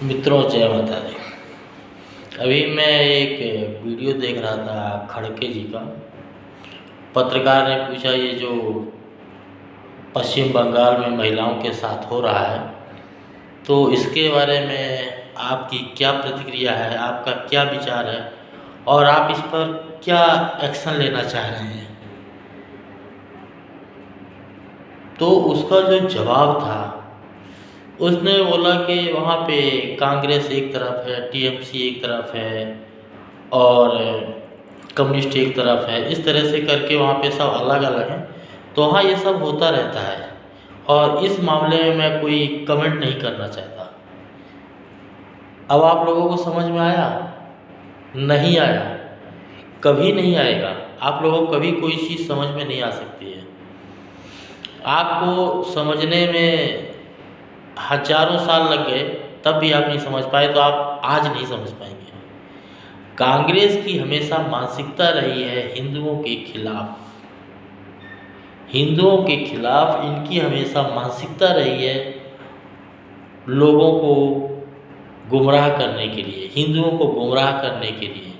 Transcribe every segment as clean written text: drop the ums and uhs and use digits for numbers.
मित्रों, जय माता दी। अभी मैं एक वीडियो देख रहा था खड़के जी का। पत्रकार ने पूछा, ये जो पश्चिम बंगाल में महिलाओं के साथ हो रहा है, तो इसके बारे में आपकी क्या प्रतिक्रिया है, आपका क्या विचार है और आप इस पर क्या एक्शन लेना चाह रहे हैं। तो उसका जो जवाब था, उसने बोला कि वहाँ पे कांग्रेस एक तरफ है, टीएमसी एक तरफ है और कम्युनिस्ट एक तरफ है। इस तरह से करके वहाँ पे सब अलग अलग हैं। तो हाँ, ये सब होता रहता है और इस मामले में मैं कोई कमेंट नहीं करना चाहता। अब आप लोगों को समझ में आया? नहीं आया? कभी नहीं आएगा। आप लोगों को कभी कोई चीज़ समझ में नहीं आ सकती है। आपको समझने में हजारों साल लग गए, तब भी आप नहीं समझ पाए, तो आप आज नहीं समझ पाएंगे। कांग्रेस की हमेशा मानसिकता रही है हिंदुओं के खिलाफ। हिंदुओं के खिलाफ इनकी हमेशा मानसिकता रही है, लोगों को गुमराह करने के लिए, हिंदुओं को गुमराह करने के लिए।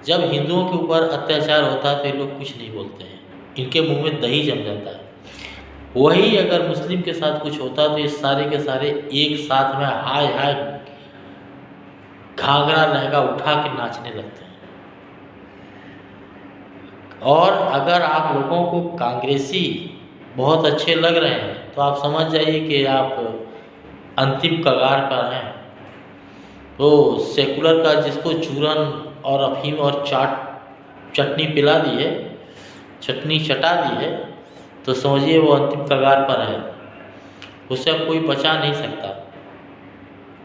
जब हिंदुओं के ऊपर अत्याचार होता है तो ये लोग कुछ नहीं बोलते हैं, इनके मुंह में दही जम जाता है। वही अगर मुस्लिम के साथ कुछ होता तो ये सारे के सारे एक साथ में हाय हाय घाघरा लहंगा उठा के नाचने लगते हैं। और अगर आप लोगों को कांग्रेसी बहुत अच्छे लग रहे हैं तो आप समझ जाइए कि आप अंतिम कगार पर हैं। तो सेकुलर का जिसको चूरन और अफीम और चटनी पिला दी है, चटनी चटा दी है, तो समझिए वो अंतिम कगार पर है, उससे अब कोई बचा नहीं सकता।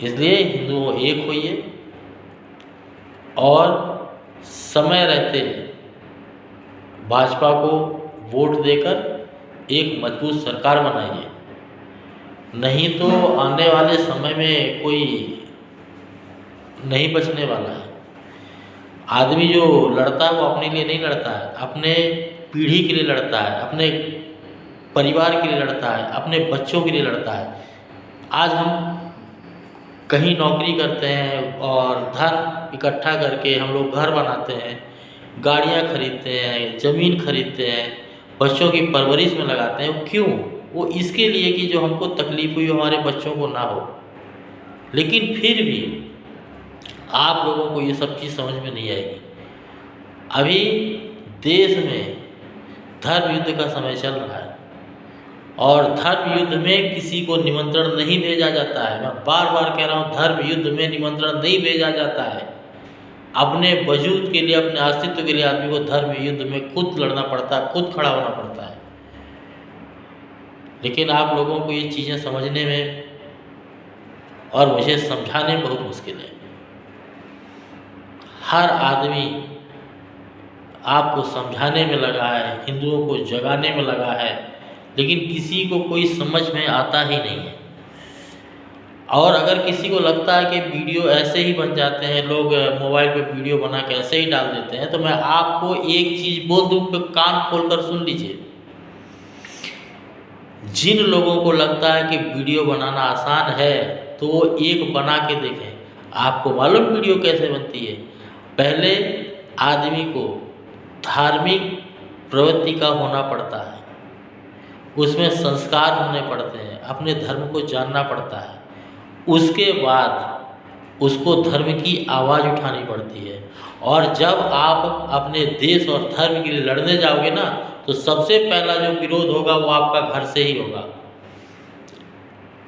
इसलिए हिंदुओं एक होइए और समय रहते भाजपा को वोट देकर एक मजबूत सरकार बनाइए। नहीं तो आने वाले समय में कोई नहीं बचने वाला है। आदमी जो लड़ता है वो अपने लिए नहीं लड़ता है, अपने पीढ़ी के लिए लड़ता है, अपने परिवार के लिए लड़ता है, अपने बच्चों के लिए लड़ता है। आज हम कहीं नौकरी करते हैं और धन इकट्ठा करके हम लोग घर बनाते हैं, गाड़ियाँ खरीदते हैं, ज़मीन खरीदते हैं, बच्चों की परवरिश में लगाते हैं। क्यों? वो इसके लिए कि जो हमको तकलीफ हुई हमारे बच्चों को ना हो। लेकिन फिर भी आप लोगों को ये सब चीज़ समझ में नहीं आएगी। अभी देश में धर्म युद्ध का समय चल रहा है और धर्म युद्ध में किसी को निमंत्रण नहीं भेजा जाता है। मैं बार बार कह रहा हूँ, धर्म युद्ध में निमंत्रण नहीं भेजा जाता है। अपने वजूद के लिए, अपने अस्तित्व के लिए आदमी को धर्म युद्ध में खुद लड़ना पड़ता है, खुद खड़ा होना पड़ता है। लेकिन आप लोगों को ये चीज़ें समझने में और मुझे समझाने में बहुत मुश्किल है। हर आदमी आपको समझाने में लगा है, हिंदुओं को जगाने में लगा है, लेकिन किसी को कोई समझ में आता ही नहीं है। और अगर किसी को लगता है कि वीडियो ऐसे ही बन जाते हैं, लोग मोबाइल पे वीडियो बना के ऐसे ही डाल देते हैं, तो मैं आपको एक चीज़ बोल दूँ, तो कान खोलकर सुन लीजिए। जिन लोगों को लगता है कि वीडियो बनाना आसान है, तो वो एक बना के देखें। आपको मालूम वीडियो कैसे बनती है? पहले आदमी को धार्मिक प्रवृत्ति का होना पड़ता है, उसमें संस्कार होने पड़ते हैं, अपने धर्म को जानना पड़ता है। उसके बाद उसको धर्म की आवाज़ उठानी पड़ती है। और जब आप अपने देश और धर्म के लिए लड़ने जाओगे ना, तो सबसे पहला जो विरोध होगा वो आपका घर से ही होगा।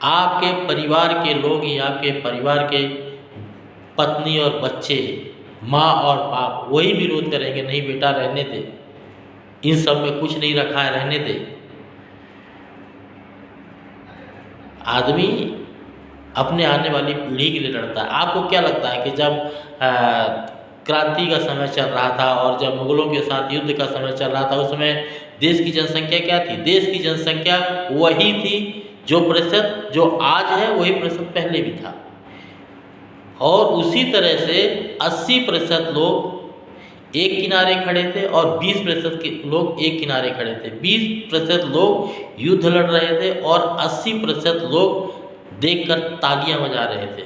आपके परिवार के लोग ही, आपके परिवार के पत्नी और बच्चे, माँ और बाप, वही विरोध करेंगे, नहीं बेटा रहने दे, इन सब में कुछ नहीं रखा है, रहने दे। आदमी अपने आने वाली पीढ़ी के लिए लड़ता है। आपको क्या लगता है कि जब क्रांति का समय चल रहा था और जब मुगलों के साथ युद्ध का समय चल रहा था, उस समय देश की जनसंख्या क्या थी? देश की जनसंख्या वही थी जो प्रतिशत जो आज है, वही प्रतिशत पहले भी था। और उसी तरह से 80% लोग एक किनारे खड़े थे और 20% के लोग एक किनारे खड़े थे। 20% लोग युद्ध लड़ रहे थे और 80% लोग देखकर तालियां बजा रहे थे,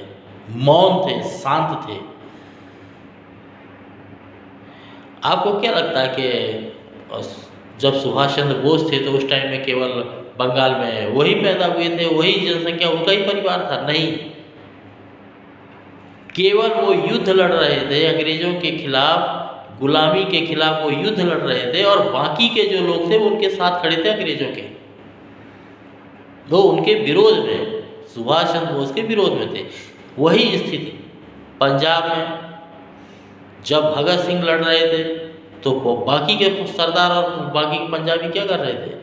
मौन थे, शांत थे। आपको क्या लगता है कि जब सुभाष चंद्र बोस थे तो उस टाइम में केवल बंगाल में वही पैदा हुए थे, वही जनसंख्या, उनका ही परिवार था? नहीं, केवल वो युद्ध लड़ रहे थे अंग्रेजों के खिलाफ, गुलामी के खिलाफ वो युद्ध लड़ रहे थे, और बाकी के जो लोग थे वो उनके साथ खड़े थे अंग्रेजों के, वो उनके विरोध में, सुभाष चंद्र बोस के विरोध में थे। वही स्थिति पंजाब में जब भगत सिंह लड़ रहे थे तो बाकी के सरदार और बाकी के पंजाबी क्या कर रहे थे?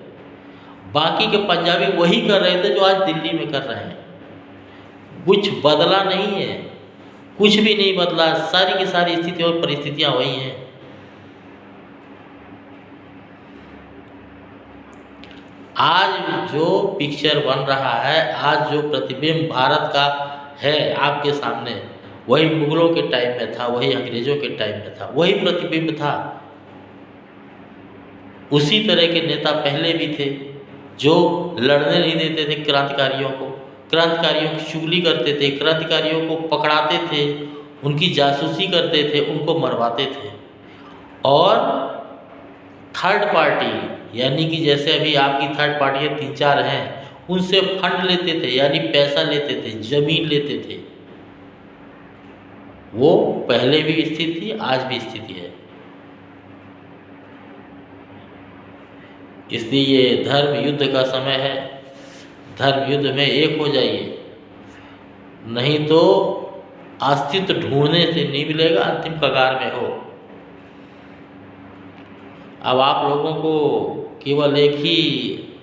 बाकी के पंजाबी वही कर रहे थे जो आज दिल्ली में कर रहे हैं। कुछ बदला नहीं है, कुछ भी नहीं बदला, सारी की सारी स्थिति और परिस्थितियां वही हैं। आज जो पिक्चर बन रहा है, आज जो प्रतिबिंब भारत का है आपके सामने, वही मुगलों के टाइम में था, वही अंग्रेजों के टाइम में था, वही प्रतिबिंब था। उसी तरह के नेता पहले भी थे जो लड़ने नहीं देते थे क्रांतिकारियों को, क्रांतिकारियों की चुगली करते थे, क्रांतिकारियों को पकड़ाते थे, उनकी जासूसी करते थे, उनको मरवाते थे। और थर्ड पार्टी, यानी कि जैसे अभी आपकी थर्ड पार्टियाँ 3-4 हैं, उनसे फंड लेते थे, यानी पैसा लेते थे, जमीन लेते थे। वो पहले भी स्थिति थी, आज भी स्थिति है। इसलिए ये धर्म युद्ध का समय है, धर्म युद्ध में एक हो जाइए, नहीं तो अस्तित्व ढूंढने से नहीं मिलेगा, अंतिम कगार में हो। अब आप लोगों को केवल एक ही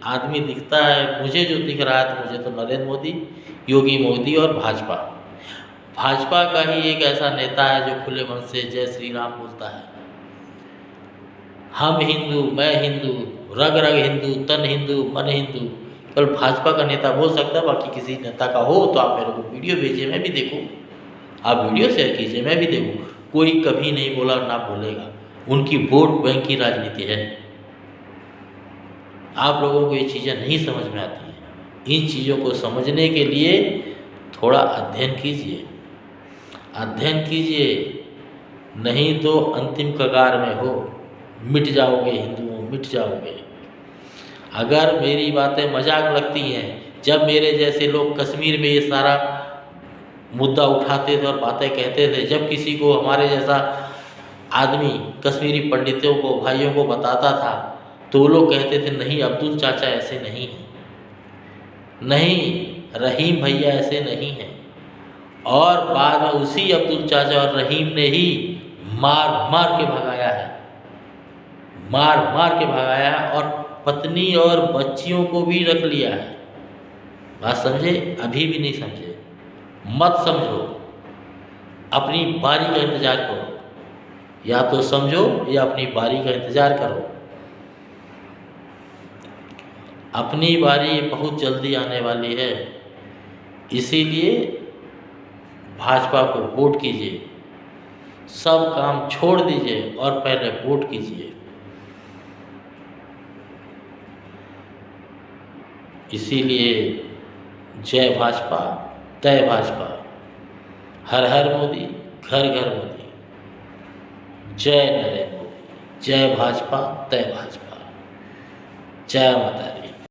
आदमी दिखता है, मुझे जो दिख रहा है तो मुझे तो नरेंद्र मोदी, योगी मोदी और भाजपा, भाजपा का ही एक ऐसा नेता है जो खुले मन से जय श्री राम बोलता है। हम हिंदू, मैं हिंदू, रग रग हिंदू, तन हिंदू, मन हिंदू, केवल भाजपा का नेता बोल सकता है। बाकी किसी नेता का हो तो आप मेरे को वीडियो भेजिए, मैं भी देखूँ, आप वीडियो शेयर कीजिए, मैं भी देखूँ। कोई कभी नहीं बोला, ना बोलेगा। उनकी वोट बैंक की राजनीति है। आप लोगों को ये चीज़ें नहीं समझ में आती हैं। इन चीज़ों को समझने के लिए थोड़ा अध्ययन कीजिए, अध्ययन कीजिए, नहीं तो अंतिम कगार में हो, मिट जाओगे हिंदुओं, मिट जाओगे। अगर मेरी बातें मजाक लगती हैं, जब मेरे जैसे लोग कश्मीर में ये सारा मुद्दा उठाते थे और बातें कहते थे, जब किसी को हमारे जैसा आदमी कश्मीरी पंडितों को, भाइयों को बताता था, तो वो लोग कहते थे नहीं अब्दुल चाचा ऐसे नहीं हैं, नहीं रहीम भैया ऐसे नहीं हैं। और बाद में उसी अब्दुल चाचा और रहीम ने ही मार मार के भगाया है, मार मार के भगाया है, और पत्नी और बच्चियों को भी रख लिया है। बात समझे? अभी भी नहीं समझे, मत समझो, अपनी बारी का इंतज़ार करो। या तो समझो या अपनी बारी का इंतज़ार करो। अपनी बारी बहुत जल्दी आने वाली है, इसीलिए भाजपा को वोट कीजिए, सब काम छोड़ दीजिए और पहले वोट कीजिए। इसीलिए जय भाजपा, तय भाजपा, हर हर मोदी, घर घर मोदी, जय नरेंद्र मोदी, जय भाजपा, तय भाजपा, जय माता।